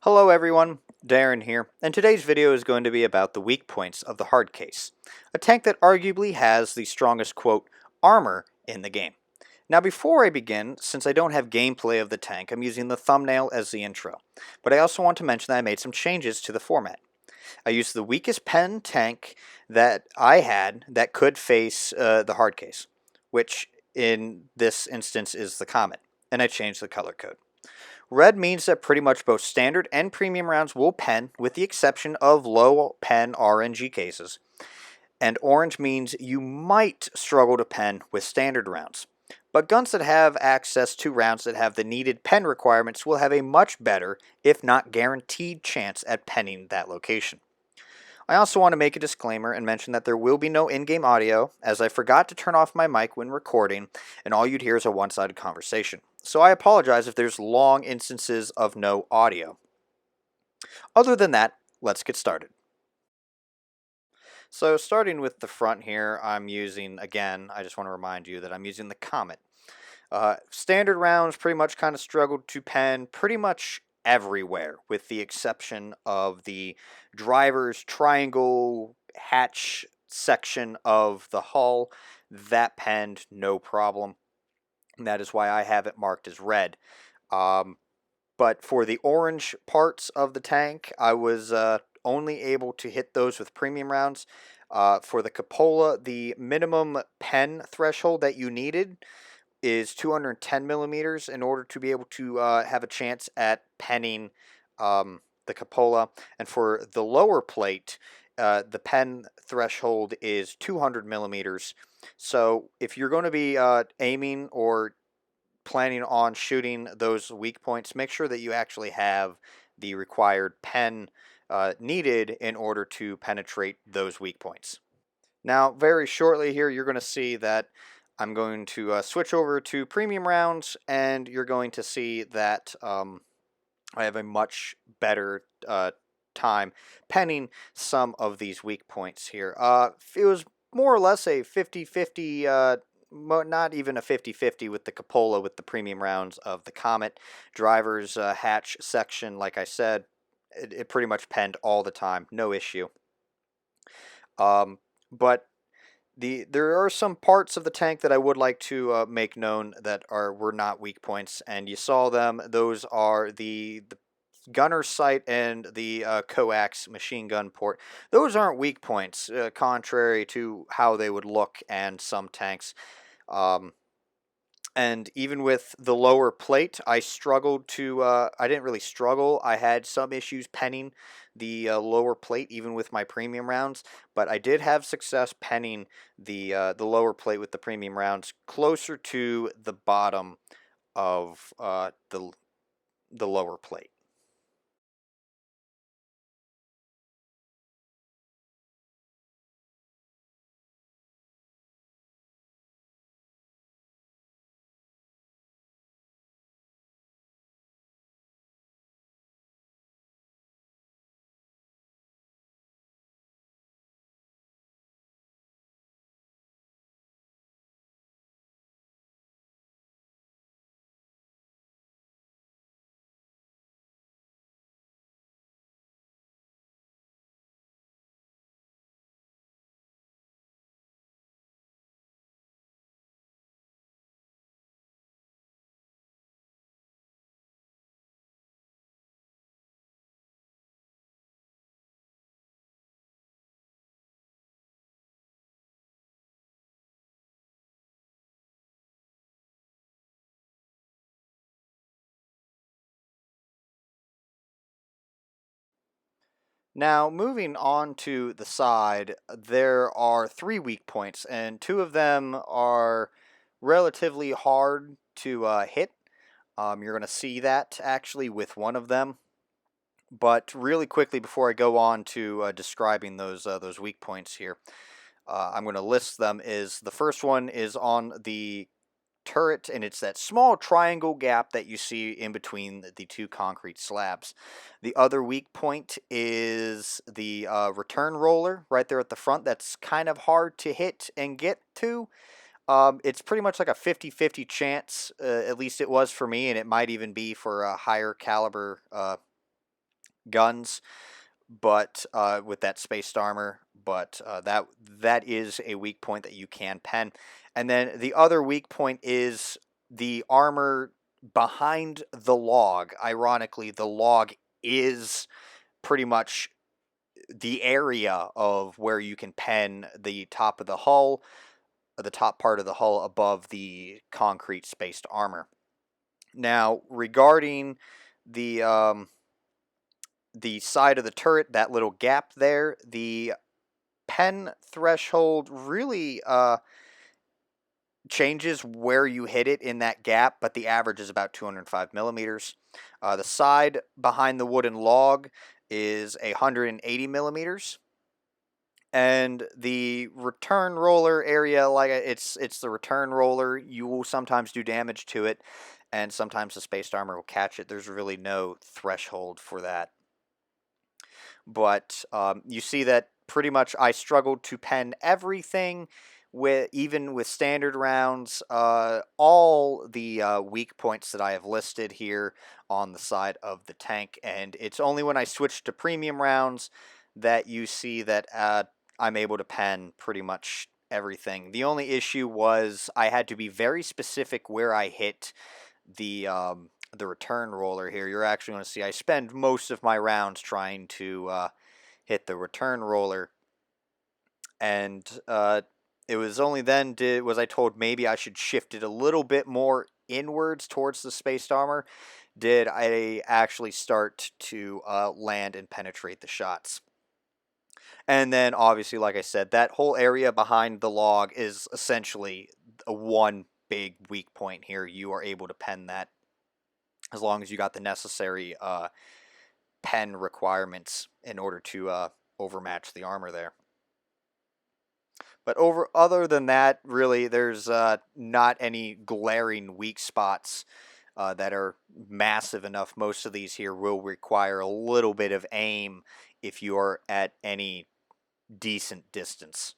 Hello everyone, Darren here, and today's video is going to be about the weak points of the Hardcase, a tank that arguably has the strongest, quote, armor in the game. Now before I begin, since I don't have gameplay of the tank, I'm using the thumbnail as the intro, but I also want to mention that I made some changes to the format. I used the weakest pen tank that I had that could face the Hardcase, which in this instance is the Comet, and I changed the color code. Red means that pretty much both standard and premium rounds will pen, with the exception of low pen RNG cases. And orange means you might struggle to pen with standard rounds. But guns that have access to rounds that have the needed pen requirements will have a much better, if not guaranteed, chance at penning that location. I also want to make a disclaimer and mention that there will be no in-game audio, as I forgot to turn off my mic when recording, and all you'd hear is a one-sided conversation. So I apologize if there's long instances of no audio. Other than that, let's get started. So starting with the front here, I'm using, again, I just want to remind you that I'm using the Comet. Standard rounds pretty much kind of struggled to pen pretty much everywhere, with the exception of the driver's triangle hatch section of the hull. That penned no problem. And that is why I have it marked as red. But for the orange parts of the tank, I was only able to hit those with premium rounds. For the cupola, the minimum pen threshold that you needed is 210 millimeters in order to be able to have a chance at penning the cupola. And for the lower plate, the pen threshold is 200 millimeters. So if you're going to be aiming or planning on shooting those weak points, make sure that you actually have the required pen needed in order to penetrate those weak points. Now, very shortly here, you're going to see that I'm going to switch over to premium rounds, and you're going to see that I have a much better time penning some of these weak points here. It was more or less a 50-50, not even a 50-50 with the cupola with the premium rounds of the Comet. Driver's hatch section, like I said, it pretty much penned all the time, no issue. But there are some parts of the tank that I would like to make known that were not weak points, and you saw them. Those are the gunner sight and the coax machine gun port. Those aren't weak points, contrary to how they would look and some tanks. Um, and even with the lower plate, I struggled to. I didn't really struggle. I had some issues penning the lower plate, even with my premium rounds. But I did have success penning the lower plate with the premium rounds closer to the bottom of the lower plate. Now, moving on to the side, there are three weak points, and two of them are relatively hard to hit. You're going to see that actually with one of them. But really quickly, before I go on to describing those weak points here, I'm going to list them. Is the first one is on the turret, and it's that small triangle gap that you see in between the two concrete slabs. The other weak point is the return roller right there at the front. That's kind of hard to hit and get to. It's pretty much like a 50-50 chance, at least it was for me, and it might even be for higher caliber guns, but with that spaced armor. But that is a weak point that you can pen. And then the other weak point is the armor behind the log. Ironically, the log is pretty much the area of where you can pen the top of the hull, the top part of the hull above the concrete spaced armor. Now, regarding the the side of the turret, that little gap there, the pen threshold really changes where you hit it in that gap, but the average is about 205 millimeters. The side behind the wooden log is 180 millimeters. And the return roller area, like it's the return roller, you will sometimes do damage to it, and sometimes the spaced armor will catch it. There's really no threshold for that. But you see that pretty much I struggled to pen everything, with even with standard rounds. All the weak points that I have listed here on the side of the tank, and it's only when I switch to premium rounds that you see that I'm able to pen pretty much everything. The only issue was I had to be very specific where I hit the return roller here. You're actually going to see I spend most of my rounds trying to hit the return roller, and it was only then was I told maybe I should shift it a little bit more inwards towards the spaced armor, did I actually start to land and penetrate the shots. And then obviously, like I said, that whole area behind the log is essentially a one big weak point here. You are able to pen that as long as you got the necessary pen requirements in order to overmatch the armor there. But other than that, really, there's not any glaring weak spots that are massive enough. Most of these here will require a little bit of aim if you are at any decent distance.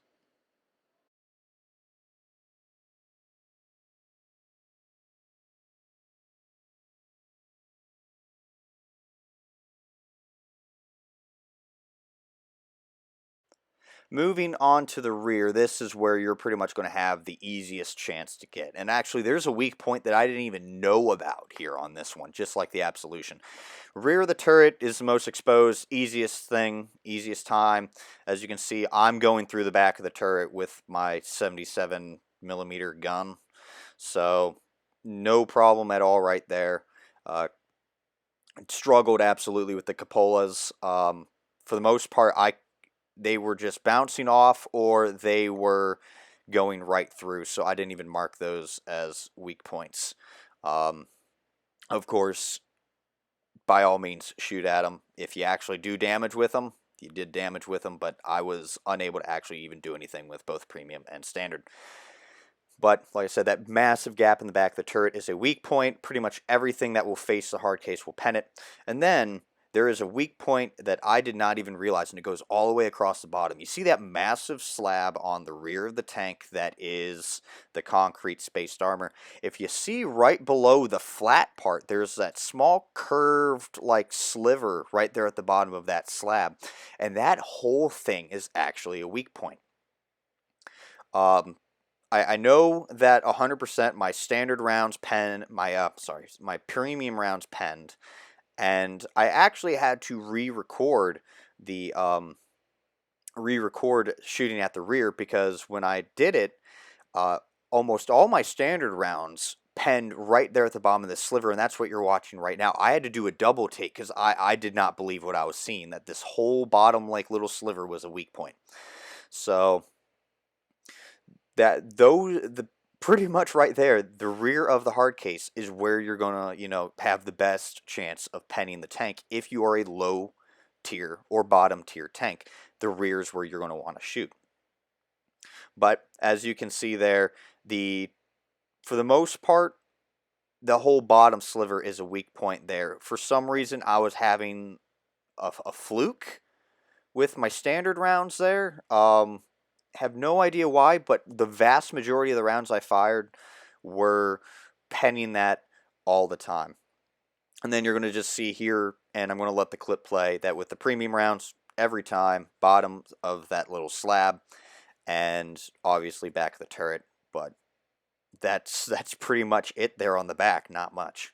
Moving on to the rear, this is where you're pretty much going to have the easiest chance to get. And actually, there's a weak point that I didn't even know about here on this one, just like the Absolution. Rear of the turret is the most exposed, easiest thing, easiest time. As you can see, I'm going through the back of the turret with my 77 millimeter gun. So, no problem at all right there. Struggled absolutely with the cupolas. For the most part, they were just bouncing off or they were going right through, so I didn't even mark those as weak points. Of course, by all means, shoot at them. If you actually do damage with them, you did damage with them, but I was unable to actually even do anything with both premium and standard. But like I said, that massive gap in the back of the turret is a weak point. Pretty much everything that will face the hard case will pen it. And then there is a weak point that I did not even realize, and it goes all the way across the bottom. You see that massive slab on the rear of the tank that is the concrete spaced armor. If you see right below the flat part, there's that small curved like sliver right there at the bottom of that slab. And that whole thing is actually a weak point. I know that 100% my standard rounds pen, my premium rounds penned, and I actually had to re-record the re-record shooting at the rear because when I did it, almost all my standard rounds penned right there at the bottom of the sliver, and that's what you're watching right now. I had to do a double take because I did not believe what I was seeing, that this whole bottom like little sliver was a weak point. So the pretty much right there, the rear of the hard case is where you're gonna have the best chance of penning the tank if you are a low tier or bottom tier tank. The rear is where you're gonna want to shoot. But as you can see there, for the most part, the whole bottom sliver is a weak point there. For some reason, I was having a fluke with my standard rounds there. Have no idea why, but the vast majority of the rounds I fired were penning that all the time. And then you're going to just see here, and I'm going to let the clip play, that with the premium rounds, every time, bottom of that little slab, and obviously back of the turret. But that's pretty much it there on the back, not much.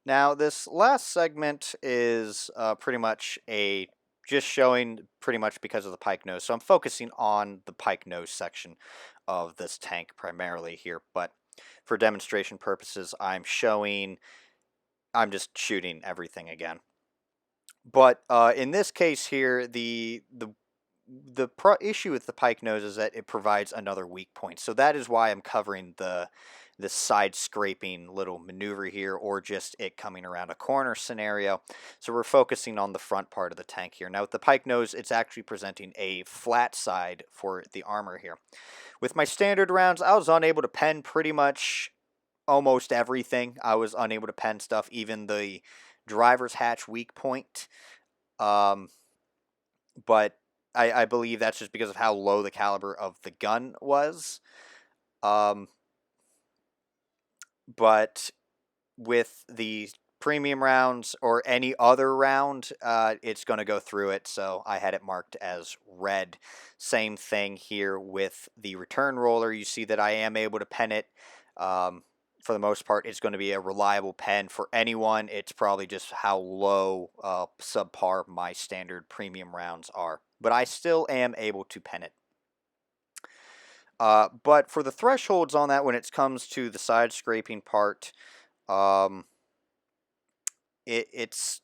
Now, this last segment is pretty much a just showing pretty much because of the pike nose. So I'm focusing on the pike nose section of this tank primarily here, but for demonstration purposes, I'm just shooting everything again. But in this case here, the issue with the pike nose is that it provides another weak point. So that is why I'm covering the side scraping little maneuver here, or just it coming around a corner scenario. So we're focusing on the front part of the tank here. Now with the pike nose, it's actually presenting a flat side for the armor here. With my standard rounds, I was unable to pen pretty much almost everything. I was unable to pen stuff, even the driver's hatch weak point. Um, but I believe that's just because of how low the caliber of the gun was. Um, but with the premium rounds or any other round, it's going to go through it. So I had it marked as red. Same thing here with the return roller. You see that I am able to pen it. For the most part, it's going to be a reliable pen for anyone. It's probably just how low subpar my standard premium rounds are. But I still am able to pen it. But for the thresholds on that, when it comes to the side scraping part, um, it's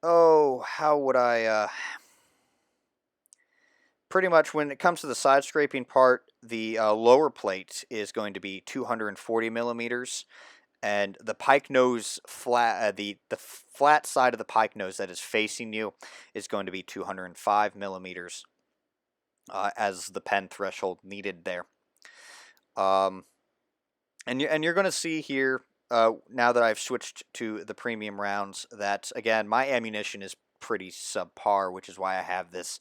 how would I pretty much when it comes to the side scraping part, the lower plate is going to be 240 millimeters, and the pike nose flat, the flat side of the pike nose that is facing you is going to be 205 millimeters, as the pen threshold needed there. Um, and you're going to see here, now that I've switched to the premium rounds, that again my ammunition is pretty subpar, which is why I have this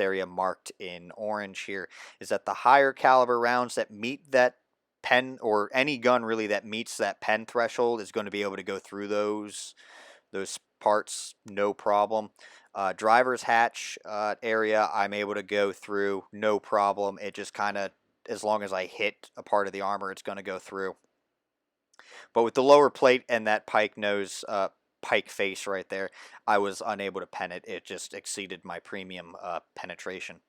area marked in orange here. Is that the higher caliber rounds that meet that pen, or any gun really that meets that pen threshold, is going to be able to go through those parts no problem. Driver's hatch area, I'm able to go through no problem. It just kind of, as long as I hit a part of the armor, it's going to go through. But with the lower plate and that pike nose, pike face right there, I was unable to pen it. It just exceeded my premium penetration.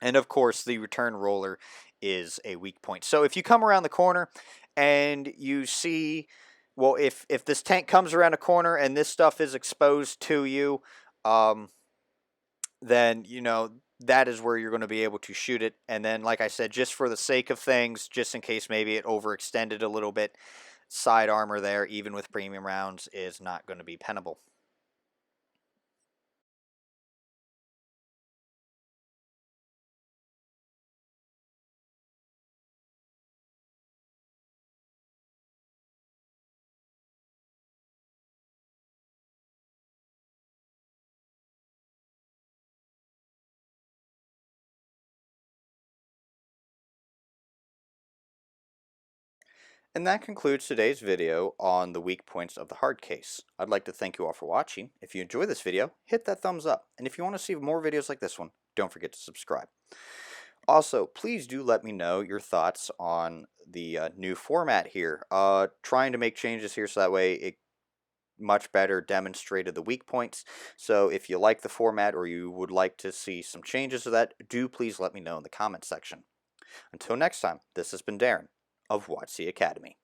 And of course, the return roller is a weak point. So if you come around the corner and you see, well, if this tank comes around a corner and this stuff is exposed to you, um, then that is where you're going to be able to shoot it. And then, like I said, just for the sake of things, just in case maybe it overextended a little bit, side armor there, even with premium rounds, is not going to be pennable. And that concludes today's video on the weak points of the hard case. I'd like to thank you all for watching. If you enjoyed this video, hit that thumbs up. And if you want to see more videos like this one, don't forget to subscribe. Also, please do let me know your thoughts on the new format here. Trying to make changes here so that way it much better demonstrated the weak points. So if you like the format or you would like to see some changes to that, do please let me know in the comment section. Until next time, this has been Darren of WotC Academy.